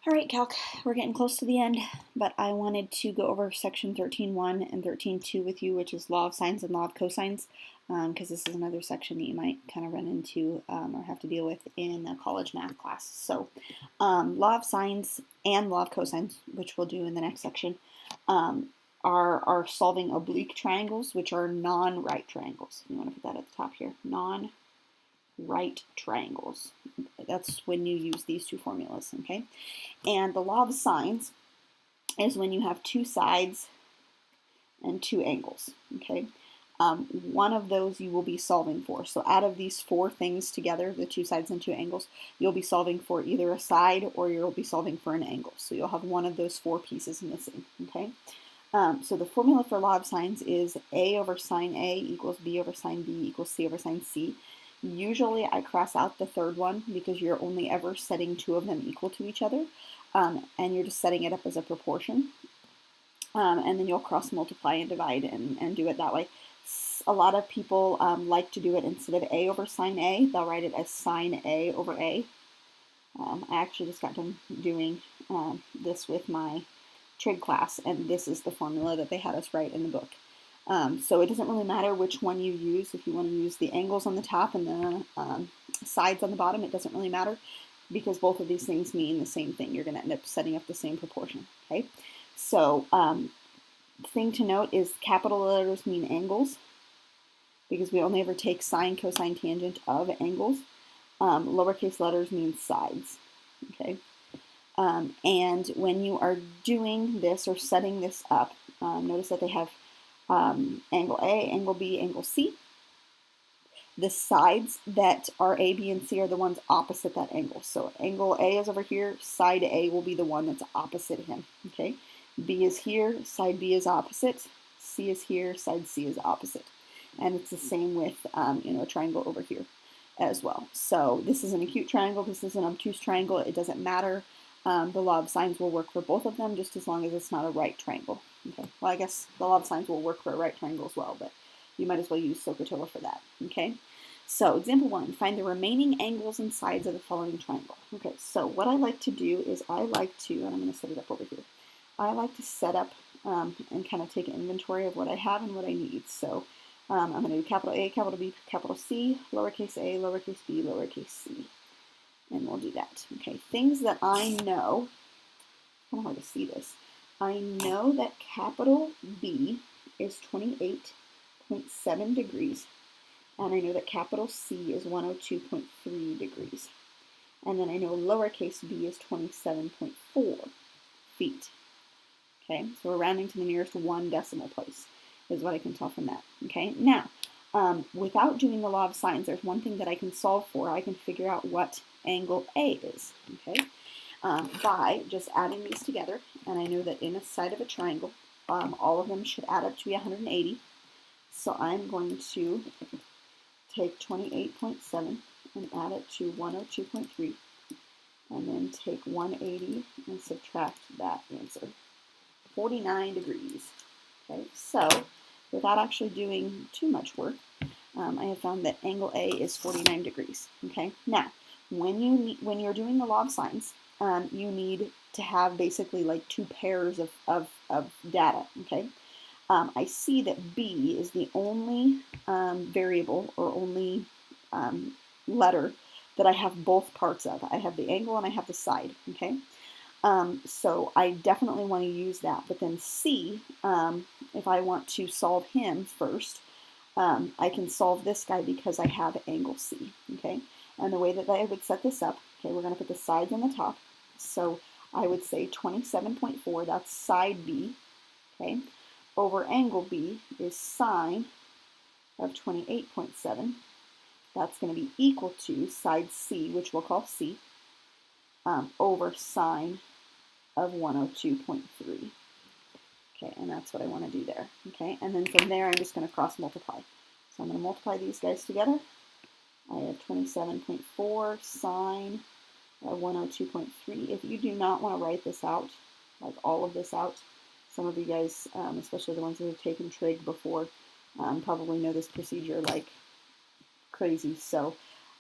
All right, Calc, we're getting close to the end, but I wanted to go over section 13.1 and 13.2 with you, which is law of sines and law of cosines, because this is another section that you might kind of run into or have to deal with in a college math class. So law of sines and law of cosines, which we'll do in the next section, are solving oblique triangles, which are non-right triangles. You want to put that at the top here, non-right triangles. That's when you use these two formulas, okay? And the law of sines is when you have two sides and two angles, okay? One of those you will be solving for. So out of these four things together, the two sides and two angles, you'll be solving for either a side or you'll be solving for an angle. So you'll have one of those four pieces missing, okay? So the formula for law of sines is A over sine A equals B over sine B equals C over sine C. Usually I cross out the third one because you're only ever setting two of them equal to each other, and you're just setting it up as a proportion. And then you'll cross multiply and divide and do it that way. A lot of people like to do it instead of A over sine A. They'll write it as sine A over A. I actually just got done doing this with my trig class, and this is the formula that they had us write in the book. So it doesn't really matter which one you use. If you want to use the angles on the top and the sides on the bottom, it doesn't really matter because both of these things mean the same thing. You're going to end up setting up the same proportion, okay? So thing to note is capital letters mean angles because we only ever take sine, cosine, tangent of angles. Lowercase letters mean sides, okay? And when you are doing this or setting this up, notice that they have angle A, angle B, angle C. The sides that are A, B, and C are the ones opposite that angle. So angle A is over here, side A will be the one that's opposite him, okay? B is here, side B is opposite, C is here, side C is opposite. And it's the same with a triangle over here as well. So this is an acute triangle, this is an obtuse triangle, it doesn't matter. The law of sines will work for both of them just as long as it's not a right triangle. Okay. Well, I guess the law of sines will work for a right triangle as well, but you might as well use SOHCAHTOA for that. Okay. So example 1, find the remaining angles and sides of the following triangle. Okay, so what I like to do is I like to, and I'm going to set it up over here, I like to set up and kind of take inventory of what I have and what I need. So I'm going to do capital A, capital B, capital C, lowercase a, lowercase b, lowercase c. And we'll do that. Okay, things that I know, I don't know how to see this. I know that capital B is 28.7 degrees, and I know that capital C is 102.3 degrees. And then I know lowercase b is 27.4 feet. Okay, so we're rounding to the nearest one decimal place, is what I can tell from that. Okay, now, without doing the law of sines, there's one thing that I can solve for. I can figure out what angle A is, okay, by just adding these together. And I know that in a side of a triangle, all of them should add up to be 180. So I'm going to take 28.7 and add it to 102.3, and then take 180 and subtract that answer. 49 degrees. Okay, so without actually doing too much work, I have found that angle A is 49 degrees. Okay, now when you're doing the law of sines, you need to have basically like two pairs of data. Okay, I see that B is the only variable or only letter that I have both parts of. I have the angle and I have the side. Okay. So I definitely want to use that. But then C, if I want to solve him first, I can solve this guy because I have angle C, okay? And the way that I would set this up, okay, we're going to put the sides on the top. So I would say 27.4, that's side B, okay? Over angle B is sine of 28.7. That's going to be equal to side C, which we'll call C, over sine of 102.3. Okay, and that's what I want to do there. Okay, and then from there I'm just going to cross multiply. So I'm going to multiply these guys together. I have 27.4 sine of 102.3. If you do not want to write this out, like all of this out, some of you guys, especially the ones who have taken trig before, probably know this procedure like crazy. So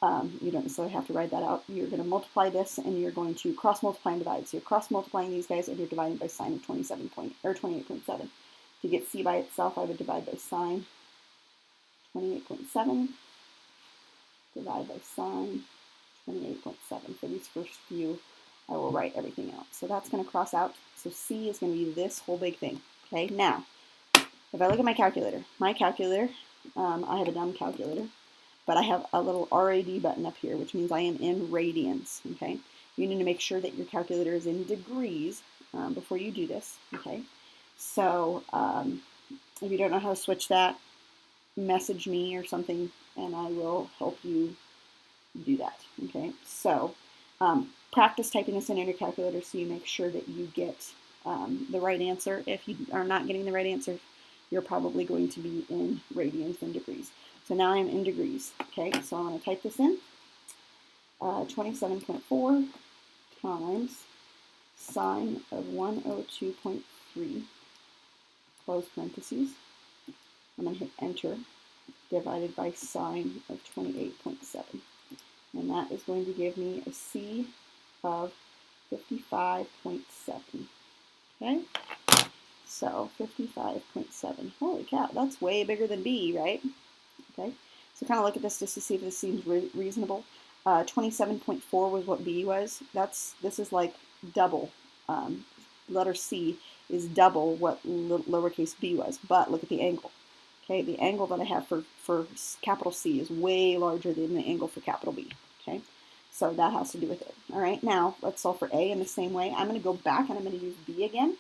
You don't necessarily have to write that out. You're going to multiply this, and you're going to cross multiply and divide. So you're cross multiplying these guys, and you're dividing by sine of 28.7. To get c by itself, I would divide by sine 28.7, divide by sine 28.7. For these first few, I will write everything out. So that's going to cross out. So c is going to be this whole big thing. Okay, now, if I look at my calculator, I have a dumb calculator, but I have a little RAD button up here, which means I am in radians, okay? You need to make sure that your calculator is in degrees before you do this, okay? So if you don't know how to switch that, message me or something, and I will help you do that, okay? So practice typing this in your calculator so you make sure that you get the right answer. If you are not getting the right answer, you're probably going to be in radians and degrees. So now I'm in degrees, okay? So I'm going to type this in, 27.4 times sine of 102.3, close parentheses. I'm going to hit enter, divided by sine of 28.7. And that is going to give me a C of 55.7, okay? So 55.7, holy cow, that's way bigger than B, right? Okay, so kind of look at this just to see if this seems reasonable. 27.4 was what B was. This is like double. Letter C is double what lowercase b was, but look at the angle. Okay, the angle that I have for capital C is way larger than the angle for capital B. Okay, so that has to do with it. All right, now let's solve for A in the same way. I'm going to go back and I'm going to use B again.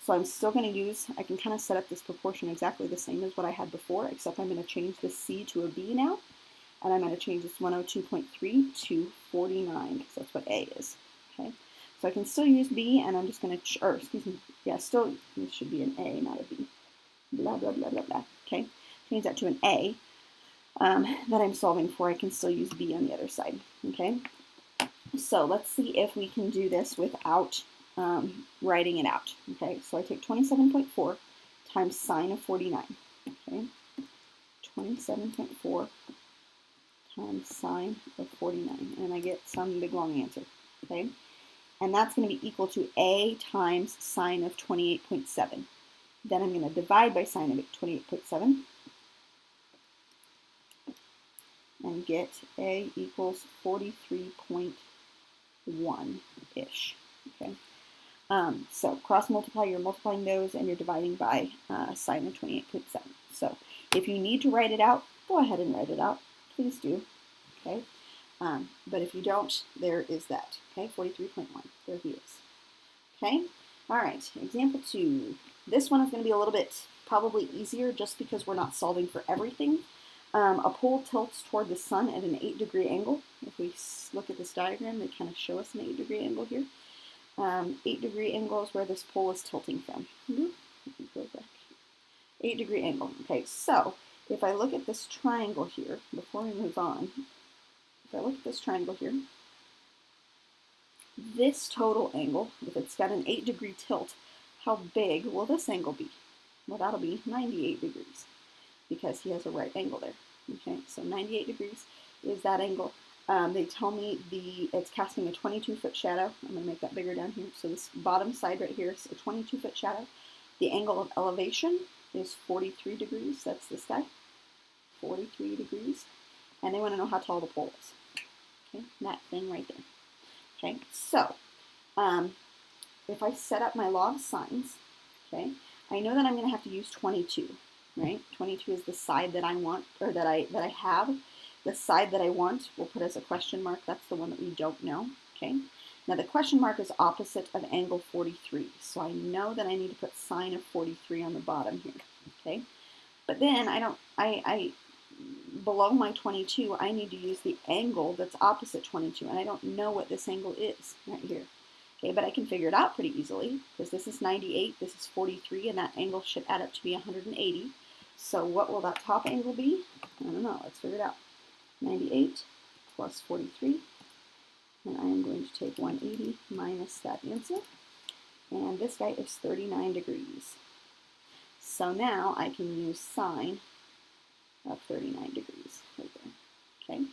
So I'm still going to use, I can kind of set up this proportion exactly the same as what I had before, except I'm going to change this C to a B now, and I'm going to change this 102.3 to 49, because that's what A is, okay? So I can still use B, and I'm just going to, or excuse me, yeah, still, it should be an A, not a B, blah, blah, blah, blah, blah, okay? Change that to an A that I'm solving for. I can still use B on the other side, okay? So let's see if we can do this without writing it out. Okay, so I take 27.4 times sine of 49. Okay, 27.4 times sine of 49, and I get some big long answer. Okay, and that's going to be equal to A times sine of 28.7. Then I'm going to divide by sine of 28.7 and get A equals 43.1-ish. Okay. So cross multiply, you're multiplying those and you're dividing by sine of 28.7. So if you need to write it out, go ahead and write it out. Please do. Okay. But if you don't, there is that. Okay, 43.1. There he is. Okay. All right. Example 2. This one is going to be a little bit probably easier just because we're not solving for everything. A pole tilts toward the sun at an 8-degree angle. If we look at this diagram, they kind of show us an 8-degree angle here. 8-degree angle is where this pole is tilting from. Go back. 8-degree angle. Okay, so if I look at this triangle here, before we move on, if I look at this triangle here, this total angle, if it's got an 8-degree tilt, how big will this angle be? Well, that'll be 98 degrees because he has a right angle there. Okay, so 98 degrees is that angle. They tell me it's casting a 22-foot shadow. I'm going to make that bigger down here. So this bottom side right here is a 22-foot shadow. The angle of elevation is 43 degrees. That's this guy, 43 degrees. And they want to know how tall the pole is. Okay, that thing right there. Okay, so if I set up my law of sines, okay, I know that I'm going to have to use 22, right? 22 is the side that I want, or that I have. The side that I want, we'll put as a question mark. That's the one that we don't know, okay? Now the question mark is opposite of angle 43, so I know that I need to put sine of 43 on the bottom here, okay? But then below my 22, I need to use the angle that's opposite 22, and I don't know what this angle is right here. Okay, but I can figure it out pretty easily, because this is 98, this is 43, and that angle should add up to be 180. So what will that top angle be? I don't know, let's figure it out. 98 plus 43, and I am going to take 180 minus that answer, and this guy is 39 degrees. So now I can use sine of 39 degrees right there. Okay,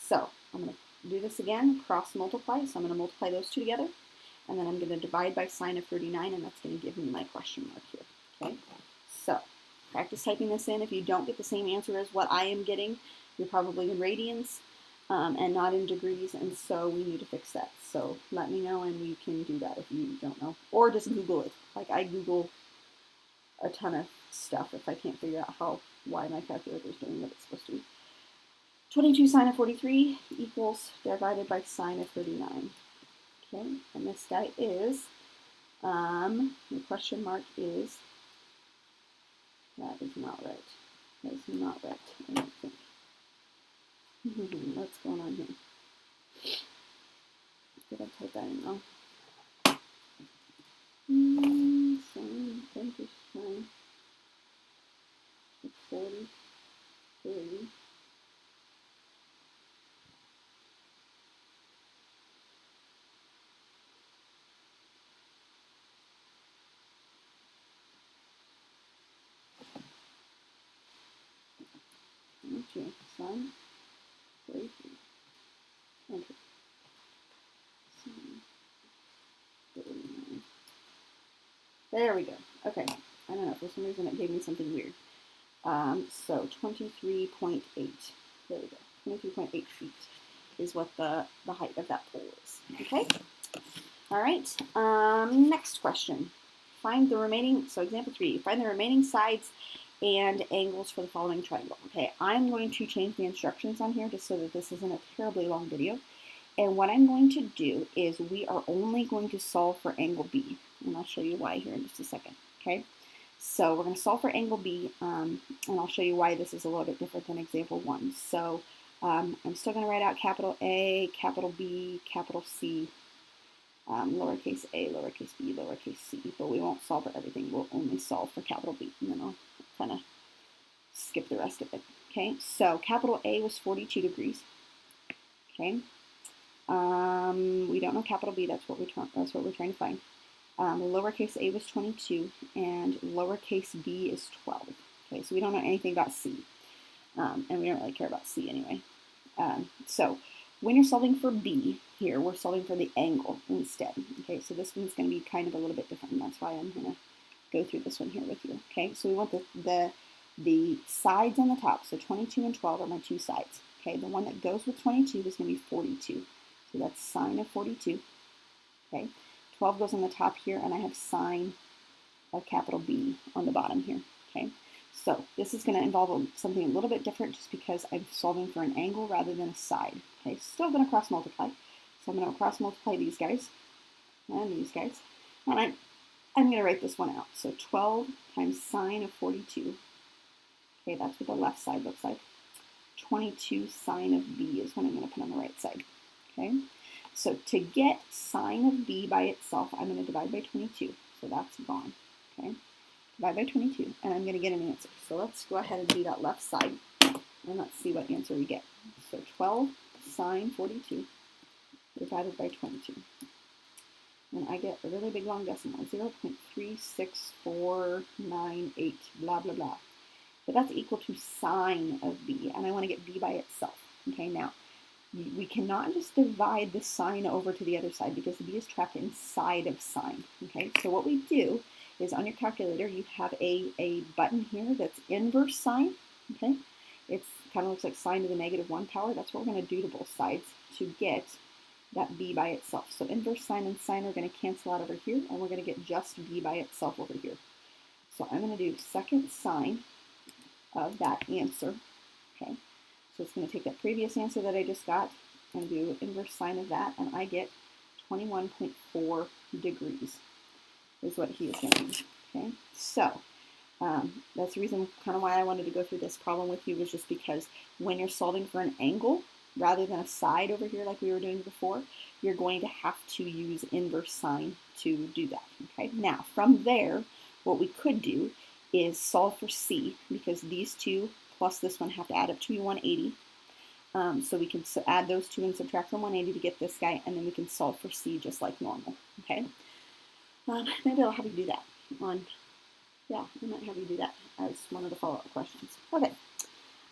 So I'm going to do this again, cross multiply. So I'm going to multiply those two together, and then I'm going to divide by sine of 39, and that's going to give me my question mark here. Okay, so practice typing this in. If you don't get the same answer as what I am getting, you're probably in radians and not in degrees, and so we need to fix that. So let me know, and we can do that if you don't know, or just Google it. Like I Google a ton of stuff if I can't figure out why my calculator is doing what it's supposed to be. 22 sine of 43 equals divided by sine of 39. Okay, and this guy is, the question mark is, that is not right. That is not right, I don't think. What's going on here? Did I type that in wrong? Sine, sine, 43. Okay, sine 43. Enter. Sine 39. There we go. Okay. I don't know. For some reason, it gave me something weird. So 23.8. There we go. 23.8 feet is what the height of that pole is. Okay. All right. Next question. Find the remaining. So example 3. Find the remaining sides and angles for the following triangle. Okay. I'm going to change the instructions on here just so that this isn't a terribly long video. And what I'm going to do is we are only going to solve for angle B. And I'll show you why here in just a second. Okay. So we're going to solve for angle B, and I'll show you why this is a little bit different than example 1. So I'm still going to write out capital A, capital B, capital C, lowercase a, lowercase b, lowercase c, but we won't solve for everything. We'll only solve for capital B, and then I'll kind of skip the rest of it. Okay, so capital A was 42 degrees. Okay, we don't know capital B. That's what we're trying to find. Lowercase a was 22, and lowercase b is 12. Okay, so we don't know anything about c, and we don't really care about c anyway. So when you're solving for b here, we're solving for the angle instead. Okay, so this one's going to be kind of a little bit different, and that's why I'm going to go through this one here with you. Okay, so we want the sides on the top. So 22 and 12 are my two sides. Okay, the one that goes with 22 is going to be 42. So that's sine of 42. Okay. 12 goes on the top here, and I have sine of capital B on the bottom here, okay? So this is going to involve something a little bit different just because I'm solving for an angle rather than a side, okay? Still going to cross multiply. So I'm going to cross multiply these guys and these guys, and I'm going to write this one out. So 12 times sine of 42, okay, that's what the left side looks like. 22 sine of B is what I'm going to put on the right side, okay? So to get sine of B by itself, I'm going to divide by 22. So that's gone. Okay, divide by 22, and I'm going to get an answer. So let's go ahead and do that left side, and let's see what answer we get. So 12 sine 42 divided by 22. And I get a really big long decimal, 0.36498, blah, blah, blah. But that's equal to sine of B, and I want to get B by itself. Okay, now, we cannot just divide the sine over to the other side because B is trapped inside of sine. Okay, so what we do is on your calculator you have a button here that's inverse sine. Okay, it kind of looks like sine to the -1 power. That's what we're going to do to both sides to get that B by itself. So inverse sine and sine are going to cancel out over here, and we're going to get just B by itself over here. So I'm going to do second sine of that answer. Okay. So it's going to take that previous answer that I just got and do inverse sine of that, and I get 21.4 degrees is what he is going to do. Okay, so that's the reason kind of why I wanted to go through this problem with you, was just because when you're solving for an angle rather than a side over here like we were doing before, you're going to have to use inverse sine to do that. Okay, now from there, what we could do is solve for C, because these two plus this one have to add up to be 180. So we can add those two and subtract from 180 to get this guy, and then we can solve for C just like normal. Okay. Maybe I'll have you do that I might have you do that as one of the follow-up questions. Okay.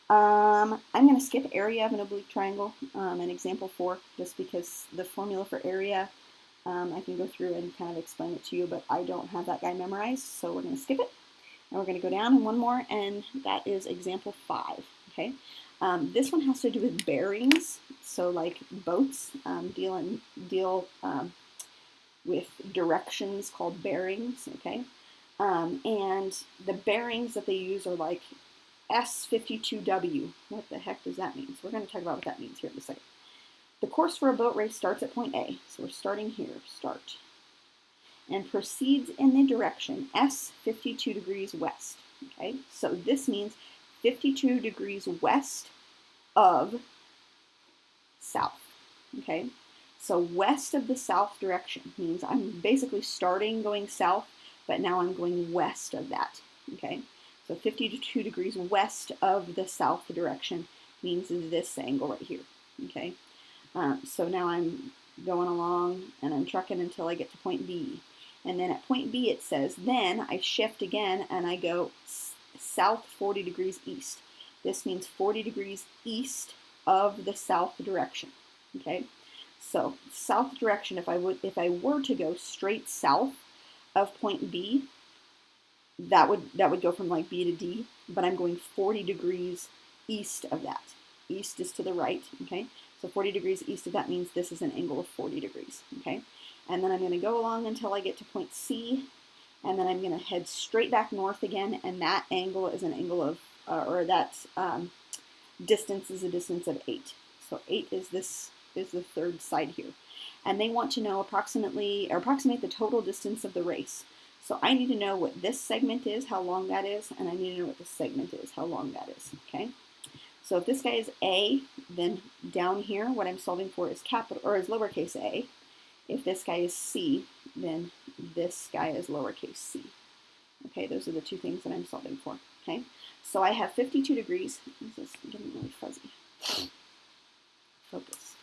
I'm going to skip area of an oblique triangle in example 4, just because the formula for area, I can go through and kind of explain it to you, but I don't have that guy memorized, so we're going to skip it. And we're going to go down and one more, and that is example 5. Okay, this one has to do with bearings, so like boats deal with directions called bearings. Okay, and the bearings that they use are like S52W. What the heck does that mean? So we're going to talk about what that means here in a second. The course for a boat race starts at point A, so we're starting here, start, and proceeds in the direction S 52 degrees west. Okay, so this means 52 degrees west of south. Okay, so west of the south direction means I'm basically starting going south, but now I'm going west of that. Okay, so 52 degrees west of the south direction means this angle right here. Okay, so now I'm going along and I'm trucking until I get to point B. And then at point B it says, then I shift again and I go south 40 degrees east. This means 40 degrees east of the south direction. Okay, so south direction, if I were to go straight south of point B, that would go from like B to D, but I'm going 40 degrees east of that. East is to the right, okay? So 40 degrees east of that means this is an angle of 40 degrees, okay? And then I'm going to go along until I get to point C, and then I'm going to head straight back north again, and that angle is an angle of, distance is a distance of 8. So 8 is the third side here. And they want to know approximate the total distance of the race. So I need to know what this segment is, how long that is, and I need to know what this segment is, how long that is, okay? So if this guy is A, then down here, what I'm solving for is lowercase a. If this guy is C, then this guy is lowercase c. Okay, those are the two things that I'm solving for, okay? So I have 52 degrees. This is getting really fuzzy. Focus.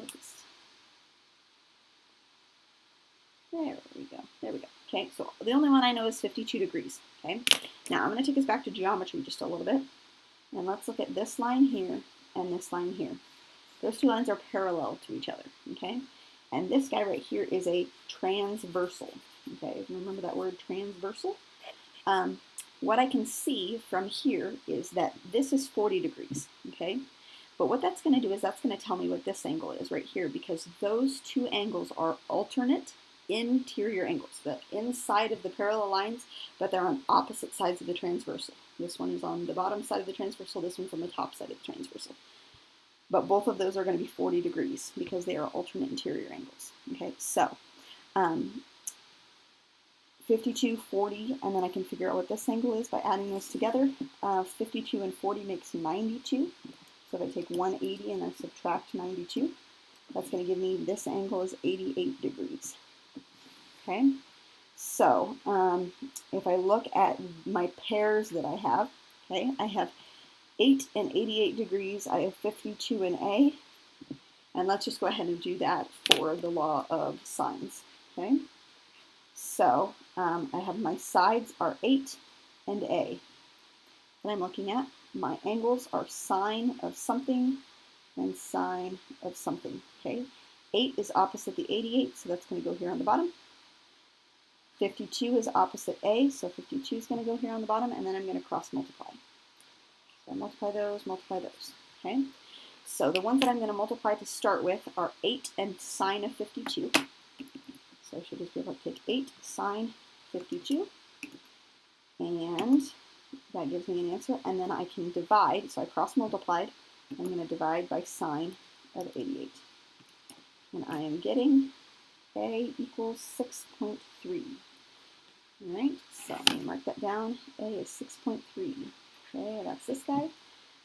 There we go. Okay, so the only one I know is 52 degrees. Okay, now I'm going to take us back to geometry just a little bit. And let's look at this line here and this line here. Those two lines are parallel to each other. Okay, and this guy right here is a transversal. Okay, remember that word transversal? What I can see from here is that this is 40 degrees. Okay, but what that's going to do is that's going to tell me what this angle is right here, because those two angles are alternate interior angles, the inside of the parallel lines, but they're on opposite sides of the transversal. This one is on the bottom side of the transversal, this one's on the top side of the transversal. But both of those are going to be 40 degrees because they are alternate interior angles. Okay, so 52, 40, and then I can figure out what this angle is by adding those together. 52 and 40 makes 92. So if I take 180 and I subtract 92, that's going to give me this angle is 88 degrees. Okay, so if I look at my pairs that I have, okay, I have 8 and 88 degrees, I have 52 and A, and let's just go ahead and do that for the law of sines, okay? So I have my sides are 8 and A that I'm looking at. My angles are sine of something and sine of something, okay? 8 is opposite the 88, so that's going to go here on the bottom. 52 is opposite A, so 52 is going to go here on the bottom, and then I'm going to cross multiply. So I multiply those, okay? So the ones that I'm going to multiply to start with are 8 and sine of 52. So I should just be able to take 8 sine 52, and that gives me an answer, and then I can divide, so I cross multiplied, I'm going to divide by sine of 88. And I am getting A equals 6.3. All right, so I'm going to mark that down. A is 6.3. Okay, that's this guy.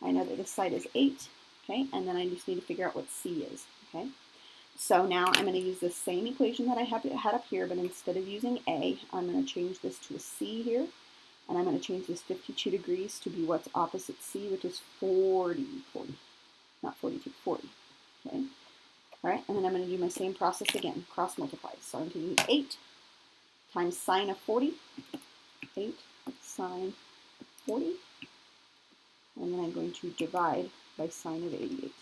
I know that this side is 8. Okay, and then I just need to figure out what C is. Okay, so now I'm going to use the same equation that I had up here, but instead of using A, I'm going to change this to a C here. And I'm going to change this 52 degrees to be what's opposite C, which is 40. Not 42, 40. Okay. All right, and then I'm going to do my same process again, cross multiply. So I'm taking 8 times sine of 40, 8 sine 40, and then I'm going to divide by sine of 88.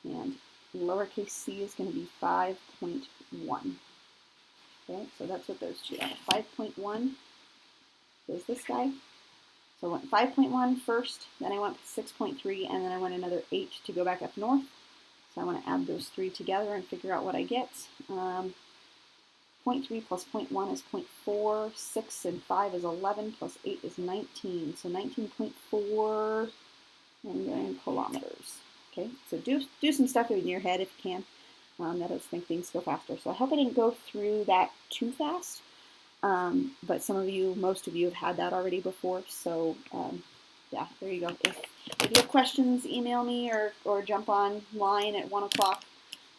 And lowercase c is going to be 5.1. Okay, so that's what those two are. 5.1 is this guy. So I went 5.1 first, then I went 6.3, and then I went another 8 to go back up north. So I want to add those three together and figure out what I get. 0.3 plus 0.1 is 0.4, 6 and 5 is 11, plus 8 is 19. So 19.4 in kilometers. Okay, so do some stuff in your head if you can. That'll make things go faster. So I hope I didn't go through that too fast. But some of you, most of you have had that already before. So yeah, there you go. If you have questions, email me or jump online at 1 o'clock.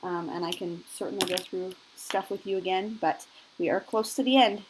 And I can certainly go through stuff with you again, but we are close to the end.